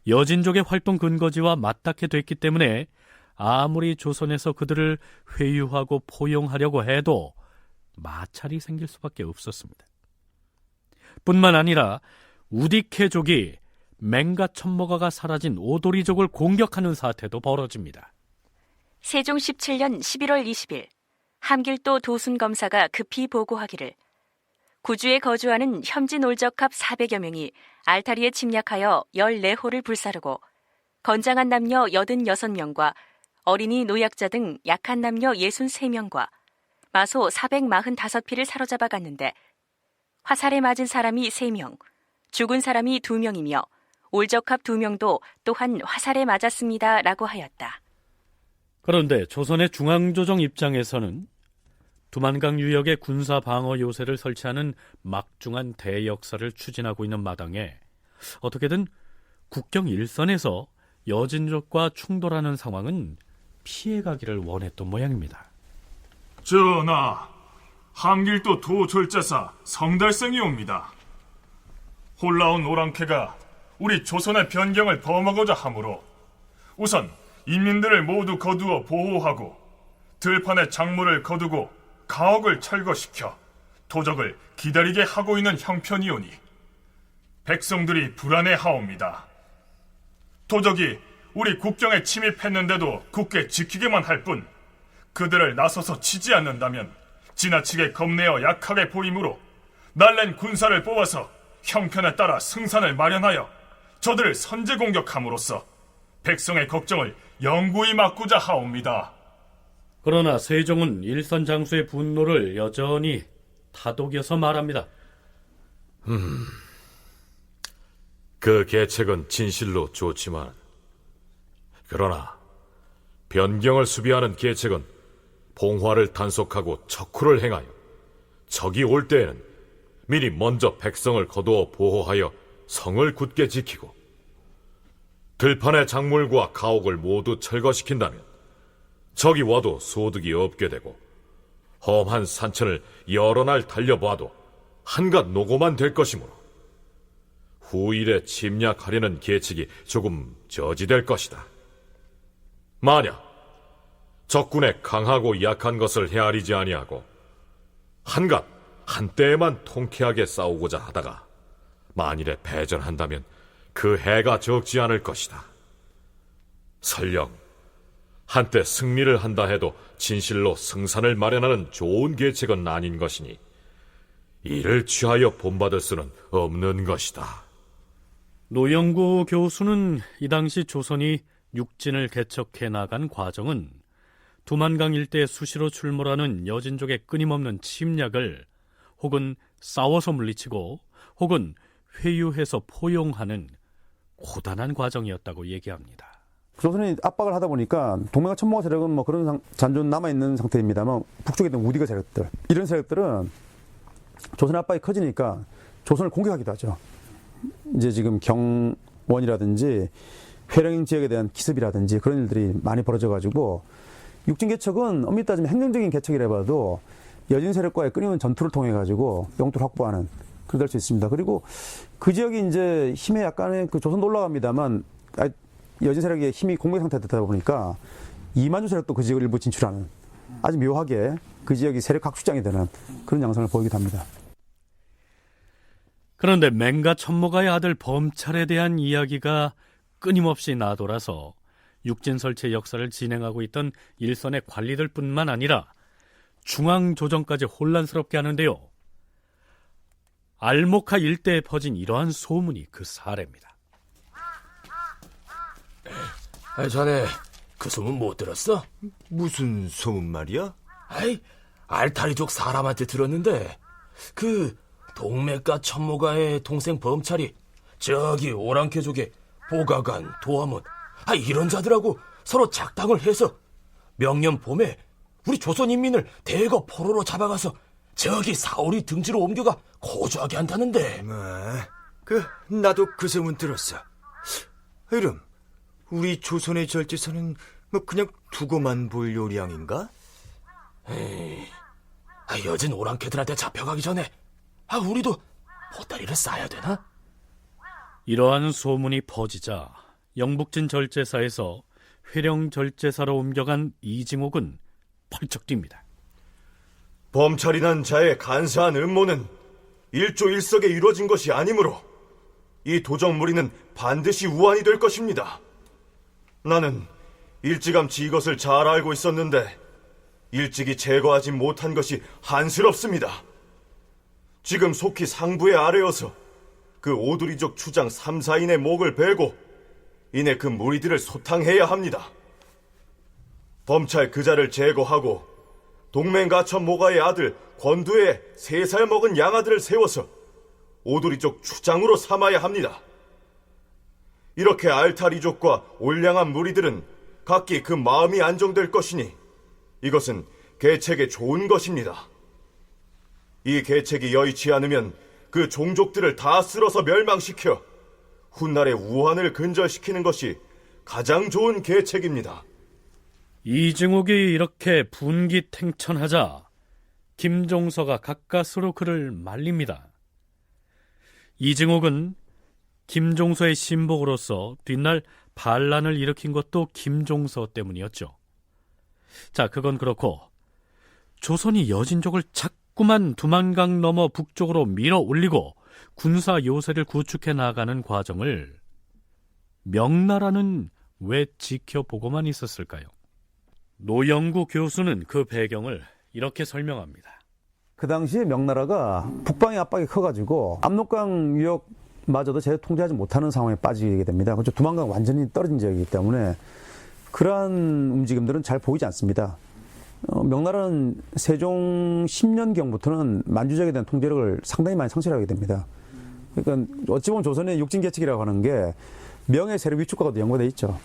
여진족의 활동 근거지와 맞닿게 됐기 때문에 아무리 조선에서 그들을 회유하고 포용하려고 해도 마찰이 생길 수밖에 없었습니다. 뿐만 아니라 우디케족이 맹가 천모가가 사라진 오도리족을 공격하는 사태도 벌어집니다. 세종 17년 11월 20일 함길도 도순검사가 급히 보고하기를 구주에 거주하는 현지 놀적합 400여 명이 알타리에 침략하여 14호를 불사르고 건장한 남녀 86명과 어린이 노약자 등 약한 남녀 63명과 마소 445피를 사로잡아 갔는데 화살에 맞은 사람이 3명, 죽은 사람이 2명이며 올적합 2명도 또한 화살에 맞았습니다. 라고 하였다. 그런데 조선의 중앙조정 입장에서는 두만강 유역에 군사 방어 요새를 설치하는 막중한 대역사를 추진하고 있는 마당에 어떻게든 국경 일선에서 여진족과 충돌하는 상황은 피해가기를 원했던 모양입니다. 전하, 함길도 도졸자사 성달성이 옵니다. 홀라온 오랑캐가 우리 조선의 변경을 범하고자 하므로 우선 인민들을 모두 거두어 보호하고 들판에 작물을 거두고 가옥을 철거시켜 도적을 기다리게 하고 있는 형편이오니 백성들이 불안해하옵니다. 도적이 우리 국경에 침입했는데도 굳게 지키기만 할 뿐 그들을 나서서 치지 않는다면 지나치게 겁내어 약하게 보이므로 날랜 군사를 뽑아서 형편에 따라 승산을 마련하여 저들을 선제 공격함으로써 백성의 걱정을 영구히 막고자 하옵니다. 그러나 세종은 일선 장수의 분노를 여전히 다독여서 말합니다. 그 계책은 진실로 좋지만 그러나 변경을 수비하는 계책은 봉화를 단속하고 척후를 행하여 적이 올 때에는 미리 먼저 백성을 거두어 보호하여 성을 굳게 지키고 들판의 작물과 가옥을 모두 철거시킨다면 적이 와도 소득이 없게 되고 험한 산천을 여러 날 달려봐도 한갓 노고만 될 것이므로 후일에 침략하려는 계책이 조금 저지될 것이다. 만약 적군의 강하고 약한 것을 헤아리지 아니하고 한갓 한때에만 통쾌하게 싸우고자 하다가 만일에 패전한다면 그 해가 적지 않을 것이다. 설령 한때 승리를 한다 해도 진실로 승산을 마련하는 좋은 계책은 아닌 것이니 이를 취하여 본받을 수는 없는 것이다. 노영구 교수는 이 당시 조선이 육진을 개척해 나간 과정은 두만강 일대에 수시로 출몰하는 여진족의 끊임없는 침략을 혹은 싸워서 물리치고 혹은 회유해서 포용하는 고단한 과정이었다고 얘기합니다. 조선이 압박을 하다 보니까 동맹과 천모가 세력은 뭐 그런 잔존 남아있는 상태입니다만 북쪽에 있는 우디가 세력들, 이런 세력들은 조선의 압박이 커지니까 조선을 공격하기도 하죠. 이제 지금 경원이라든지 회령 지역에 대한 기습이라든지 그런 일들이 많이 벌어져가지고 육진 개척은 엄밀히 따지면 행정적인 개척이라 봐도 여진 세력과의 끊임없는 전투를 통해 가지고 영토를 확보하는 그렇게 될 수 있습니다. 그리고 그 지역이 이제 힘에 약간의 그 조선도 올라갑니다만 여진 세력의 힘이 공백 상태가 되다 보니까 이만주 세력도 그 지역을 일부 진출하는 아주 묘하게 그 지역이 세력 확충장이 되는 그런 양상을 보이기도 합니다. 그런데 맹가 천모가의 아들 범찰에 대한 이야기가 끊임없이 나돌아서 육진 설치 역사를 진행하고 있던 일선의 관리들뿐만 아니라 중앙조정까지 혼란스럽게 하는데요. 알모카 일대에 퍼진 이러한 소문이 그 사례입니다. 자네 그 소문 못 들었어? 무슨 소문 말이야? 아이, 알타리족 사람한테 들었는데 그 동맥가 천모가의 동생 범찰이 저기 오랑캐족의 보가관, 도화문 이런 자들하고 서로 작당을 해서 명년 봄에 우리 조선 인민을 대거 포로로 잡아가서 저기 사오리 등지로 옮겨가 거주하게 한다는데. 나도 그 소문 들었어. 이름 우리 조선의 절제사는 뭐 그냥 두고만 볼 요량인가? 여진 오랑캐들한테 잡혀가기 전에 우리도 보따리를 싸야 되나? 이러한 소문이 퍼지자 영북진 절제사에서 회령 절제사로 옮겨간 이징옥은 펄쩍 뜁니다. 범찰이란 자의 간사한 음모는 일조일석에 이루어진 것이 아니므로 이 도적무리는 반드시 우환이 될 것입니다. 나는 일찌감치 이것을 잘 알고 있었는데 일찍이 제거하지 못한 것이 한스럽습니다. 지금 속히 상부의 아래여서 그 오두리족 추장 3, 4인의 목을 베고 이내 그 무리들을 소탕해야 합니다. 범찰 그자를 제거하고 동맹가천 모가의 아들 권두의 3살 먹은 양아들을 세워서 오두리족 추장으로 삼아야 합니다. 이렇게 알타리족과 올량한 무리들은 각기 그 마음이 안정될 것이니 이것은 계책에 좋은 것입니다. 이 계책이 여의치 않으면 그 종족들을 다 쓸어서 멸망시켜 훗날의 우환을 근절시키는 것이 가장 좋은 계책입니다. 이증옥이 이렇게 분기탱천하자 김종서가 가까스로 그를 말립니다. 이증옥은 김종서의 신복으로서 뒷날 반란을 일으킨 것도 김종서 때문이었죠. 자, 그건 그렇고 조선이 여진족을 자꾸만 두만강 넘어 북쪽으로 밀어 올리고 군사 요새를 구축해 나가는 과정을 명나라는 왜 지켜보고만 있었을까요? 노영구 교수는 그 배경을 이렇게 설명합니다. 그 당시에 명나라가 북방의 압박이 커가지고 압록강 유역마저도 제대로 통제하지 못하는 상황에 빠지게 됩니다. 그렇죠. 두만강 완전히 떨어진 지역이기 때문에 그러한 움직임들은 잘 보이지 않습니다. 명나라는 세종 10년경부터는 만주적에 대한 통제력을 상당히 많이 상실하게 됩니다. 그러니까 어찌 보면 조선의 육진계책이라고 하는 게 명의 세력 위축과도 연관되어 있죠.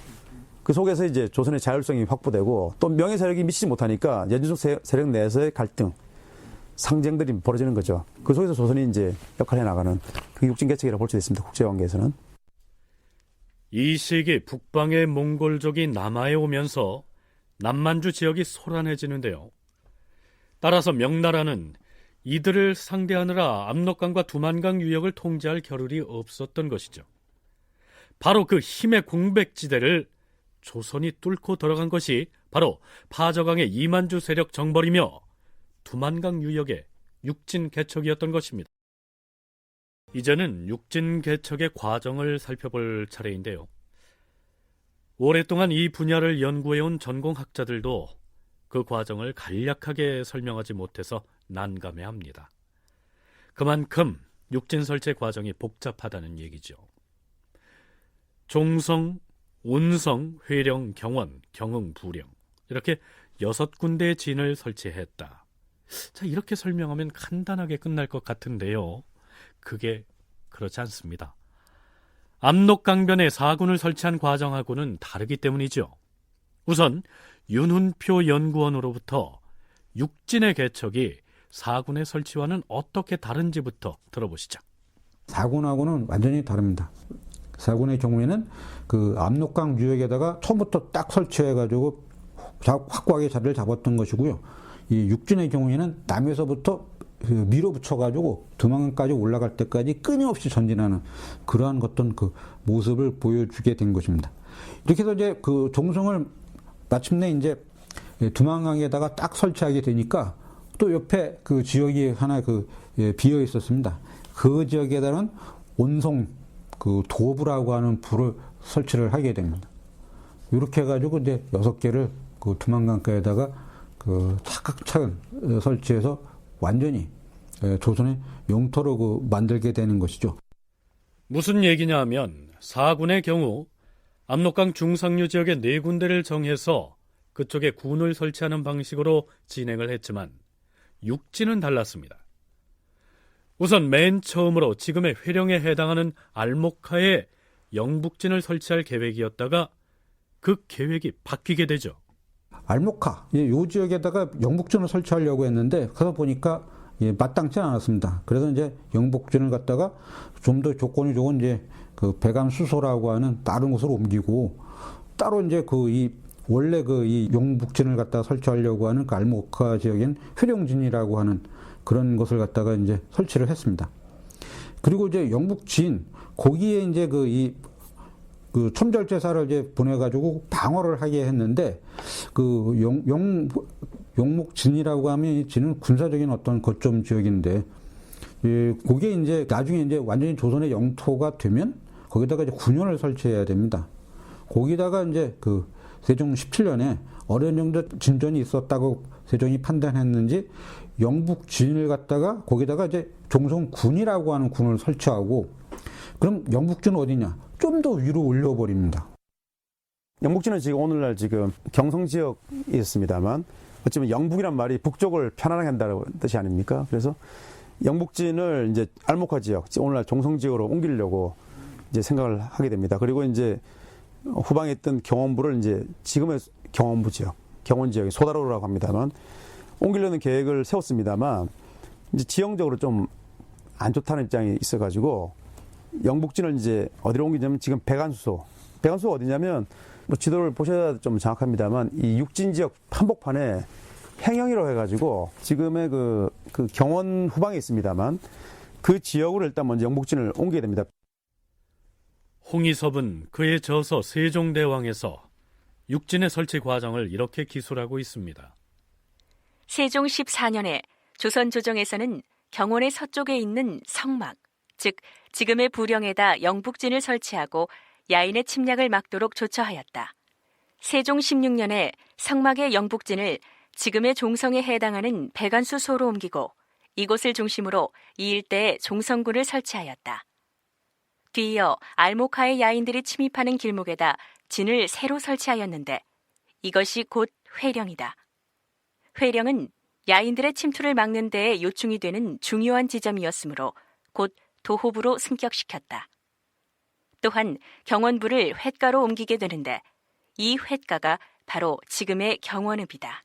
그 속에서 이제 조선의 자율성이 확보되고 또 명의 세력이 미치지 못하니까 여진족 세력 내에서의 갈등, 상쟁들이 벌어지는 거죠. 그 속에서 조선이 이제 역할을 해나가는 그 육진계책이라고 볼 수 있습니다. 국제관계에서는. 이 시기 북방의 몽골족이 남하에 오면서 남만주 지역이 소란해지는데요. 따라서 명나라는 이들을 상대하느라 압록강과 두만강 유역을 통제할 겨를이 없었던 것이죠. 바로 그 힘의 공백지대를 조선이 뚫고 들어간 것이 바로 파저강의 이만주 세력 정벌이며 두만강 유역의 육진 개척이었던 것입니다. 이제는 육진 개척의 과정을 살펴볼 차례인데요. 오랫동안 이 분야를 연구해온 전공학자들도 그 과정을 간략하게 설명하지 못해서 난감해합니다. 그만큼 육진 설치 과정이 복잡하다는 얘기죠. 종성, 운성, 회령, 경원, 경흥, 부령 이렇게 6군데의 진을 설치했다. 자, 이렇게 설명하면 간단하게 끝날 것 같은데요. 그게 그렇지 않습니다. 압록강변에 4군을 설치한 과정하고는 다르기 때문이죠. 우선 윤훈표 연구원으로부터 육진의 개척이 4군의 설치와는 어떻게 다른지부터 들어보시죠. 4군하고는 완전히 다릅니다. 4군의 경우에는 그 압록강 유역에다가 처음부터 딱 설치해가지고 확고하게 자리를 잡았던 것이고요. 이 육진의 경우에는 남에서부터 밀어붙여가지고 두만강까지 올라갈 때까지 끊임없이 전진하는 그러한 어떤 그 모습을 보여주게 된 것입니다. 이렇게 해서 이제 그 종성을 마침내 이제 두만강에다가 딱 설치하게 되니까 또 옆에 그 지역이 하나 비어 있었습니다. 그 지역에다는 온송 그 도부라고 하는 부를 설치를 하게 됩니다. 이렇게 해가지고 이제 6개를 그 두만강가에다가 그 차근차근 설치해서 완전히 조선의 영토로 만들게 되는 것이죠. 무슨 얘기냐 하면 4군의 경우 압록강 중상류 지역의 4군데를 정해서 그쪽에 군을 설치하는 방식으로 진행을 했지만 육진은 달랐습니다. 우선 맨 처음으로 지금의 회령에 해당하는 알목하에 영북진을 설치할 계획이었다가 그 계획이 바뀌게 되죠. 알목하, 이 지역에다가 영북진을 설치하려고 했는데 가서 보니까 마땅치 않았습니다. 그래서 이제 영북진을 갖다가 좀 더 조건이 좋은 이제 그 배감 수소라고 하는 다른 곳으로 옮기고 따로 이제 원래 이 영북진을 갖다가 설치하려고 하는 그 알목하 지역엔 회령진이라고 하는 그런 것을 갖다가 이제 설치를 했습니다. 그리고 이제 영북진 거기에 이제 그 첨절제사를 이제 보내가지고 방어를 하게 했는데 그 영목진이라고 하면 이 진은 군사적인 어떤 거점 지역인데 그게 이제 나중에 이제 완전히 조선의 영토가 되면 거기다가 이제 군현을 설치해야 됩니다. 거기다가 이제 그 세종 17년에 어느 정도 진전이 있었다고 세종이 판단했는지 영북 진을 갖다가 거기다가 이제 종성군이라고 하는 군을 설치하고, 그럼 영북진은 어디냐? 좀 더 위로 올려버립니다. 영북진은 지금 오늘날 지금 경성 지역에 있습니다만, 어쩌면 영북이란 말이 북쪽을 편안하게 한다는 뜻이 아닙니까? 그래서 영북진을 이제 알목화 지역, 오늘날 종성 지역으로 옮기려고 이제 생각을 하게 됩니다. 그리고 이제 후방에 있던 경원부를 이제 지금의 경원부 지역, 경원 지역이 소다로라고 합니다만, 옮기려는 계획을 세웠습니다만, 이제 지형적으로 좀 안 좋다는 입장이 있어가지고, 영북진을 이제 어디로 옮기냐면 지금 배관수소 어디냐면, 뭐 지도를 보셔야 좀 정확합니다만, 이 육진 지역 한복판에 행영이라고 해가지고, 지금의 그 경원 후방에 있습니다만, 그 지역으로 일단 먼저 영북진을 옮기게 됩니다. 홍의섭은 그의 저서 세종대왕에서 육진의 설치 과정을 이렇게 기술하고 있습니다. 세종 14년에 조선 조정에서는 경원의 서쪽에 있는 성막, 즉 지금의 부령에다 영북진을 설치하고 야인의 침략을 막도록 조처하였다. 세종 16년에 성막의 영북진을 지금의 종성에 해당하는 배관수소로 옮기고 이곳을 중심으로 이 일대에 종성군을 설치하였다. 뒤이어 알모카의 야인들이 침입하는 길목에다 진을 새로 설치하였는데 이것이 곧 회령이다. 회령은 야인들의 침투를 막는 데에 요충이 되는 중요한 지점이었으므로 곧 도호부로 승격시켰다. 또한 경원부를 횟가로 옮기게 되는데 이 횟가가 바로 지금의 경원읍이다.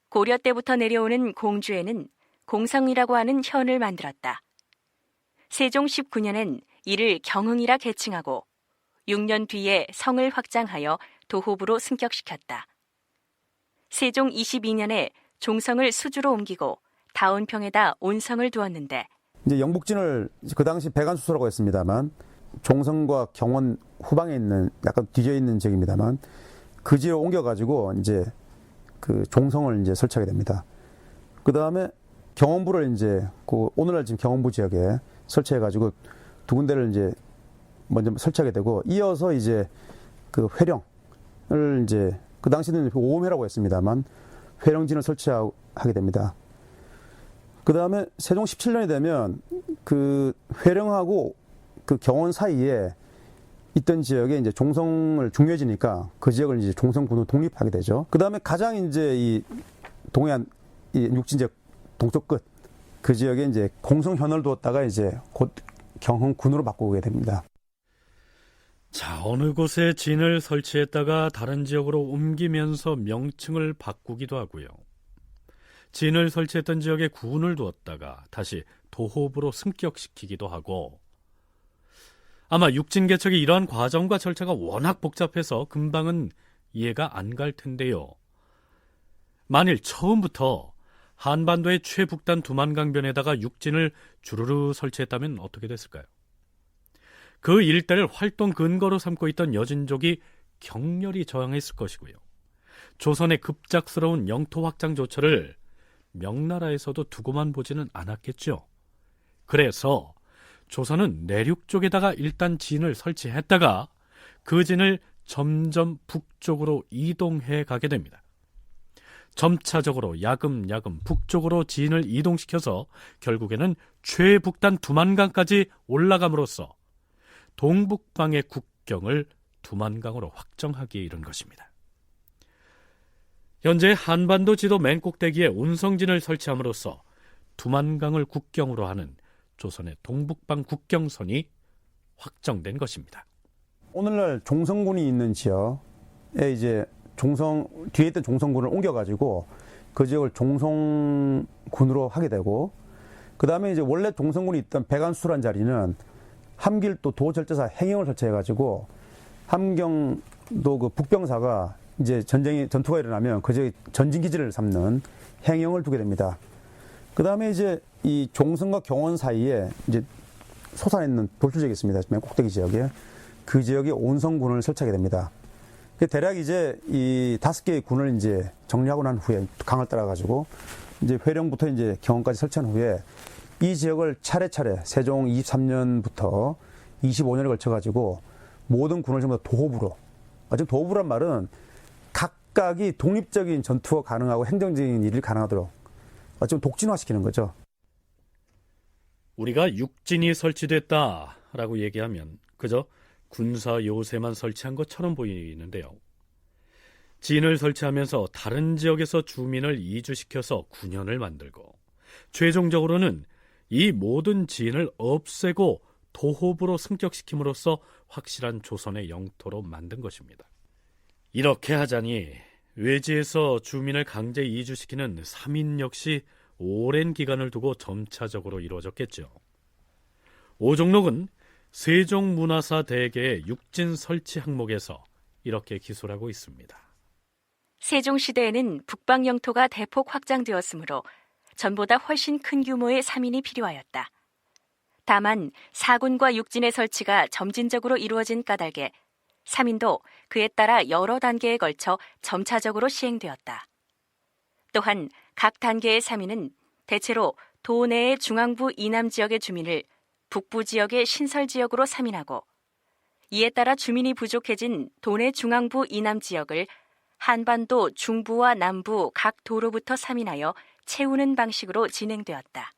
고려 때부터 내려오는 공주에는 공성이라고 하는 현을 만들었다. 세종 19년엔 이를 경흥이라 계칭하고 6년 뒤에 성을 확장하여 도호부로 승격시켰다. 세종 22년에 종성을 수주로 옮기고 다운평에다 온성을 두었는데 이제 영북진을 그 당시 배관수소라고 했습니다만, 종성과 경원 후방에 있는 약간 뒤져 있는 지역입니다만, 그 지역을 옮겨가지고 이제 그 종성을 이제 설치하게 됩니다. 그 다음에 경원부를 이제 그 오늘날 지금 경원부 지역에 설치해가지고 두 군데를 이제 먼저 설치하게 되고, 이어서 이제 그 회령을 이제 그 당시는 오음회라고 했습니다만 회령진을 설치하게 됩니다. 그 다음에 세종 17년이 되면 그 회령하고 그 경원 사이에 있던 지역에 이제 종성을 중요해지니까 그 지역을 이제 종성군으로 독립하게 되죠. 그 다음에 가장 이제 이 동해안 이 육진 지역 동쪽 끝 그 지역에 이제 공성현을 두었다가 이제 곧 경흥군으로 바꾸게 됩니다. 자, 어느 곳에 진을 설치했다가 다른 지역으로 옮기면서 명칭을 바꾸기도 하고요. 진을 설치했던 지역에 군을 두었다가 다시 도호부로 승격시키기도 하고, 아마 육진 개척이 이러한 과정과 절차가 워낙 복잡해서 금방은 이해가 안 갈 텐데요. 만일 처음부터 한반도의 최북단 두만강변에다가 육진을 주르르 설치했다면 어떻게 됐을까요? 그 일대를 활동 근거로 삼고 있던 여진족이 격렬히 저항했을 것이고요. 조선의 급작스러운 영토 확장 조처를 명나라에서도 두고만 보지는 않았겠죠. 그래서 조선은 내륙 쪽에다가 일단 진을 설치했다가 그 진을 점점 북쪽으로 이동해 가게 됩니다. 점차적으로 야금야금 북쪽으로 진을 이동시켜서 결국에는 최북단 두만강까지 올라감으로써 동북방의 국경을 두만강으로 확정하기에 이른 것입니다. 현재 한반도 지도 맨 꼭대기에 온성진을 설치함으로써 두만강을 국경으로 하는 조선의 동북방 국경선이 확정된 것입니다. 오늘날 종성군이 있는 지역에 이제 뒤에 있던 종성군을 옮겨가지고 그 지역을 종성군으로 하게 되고, 그 다음에 이제 원래 종성군이 있던 배관수란 자리는 함길도 도절제사 행영을 설치해가지고 함경도 그 북병사가 이제 전투가 일어나면 그 지역에 전진기지를 삼는 행영을 두게 됩니다. 그 다음에 이제 이 종성과 경원 사이에 이제 솟아있는 돌출지역이 있습니다. 맨 꼭대기 지역에. 그 지역에 온성군을 설치하게 됩니다. 대략 이제 이 5개의 군을 이제 정리하고 난 후에 강을 따라가지고 이제 회령부터 이제 경원까지 설치한 후에 이 지역을 차례차례 세종 23년부터 25년에 걸쳐가지고 모든 군을 전부 다 도호부로, 지금 도호부란 말은 각각이 독립적인 전투가 가능하고 행정적인 일이 가능하도록 어쩌면 독진화시키는 거죠. 우리가 육진이 설치됐다라고 얘기하면 그저 군사 요새만 설치한 것처럼 보이는데요. 진을 설치하면서 다른 지역에서 주민을 이주시켜서 군현을 만들고 최종적으로는 이 모든 진을 없애고 도읍으로 승격시킴으로써 확실한 조선의 영토로 만든 것입니다. 이렇게 하자니 외지에서 주민을 강제 이주시키는 삼인 역시 오랜 기간을 두고 점차적으로 이루어졌겠죠. 오종록은 세종문화사 대계의 육진 설치 항목에서 이렇게 기술하고 있습니다. 세종시대에는 북방 영토가 대폭 확장되었으므로 전보다 훨씬 큰 규모의 삼인이 필요하였다. 다만 사군과 육진의 설치가 점진적으로 이루어진 까닭에 삼인도 그에 따라 여러 단계에 걸쳐 점차적으로 시행되었다. 또한 각 단계의 삼인은 대체로 도 내의 중앙부 이남 지역의 주민을 북부 지역의 신설 지역으로 삼인하고 이에 따라 주민이 부족해진 도내 중앙부 이남 지역을 한반도 중부와 남부 각 도로부터 삼인하여 채우는 방식으로 진행되었다.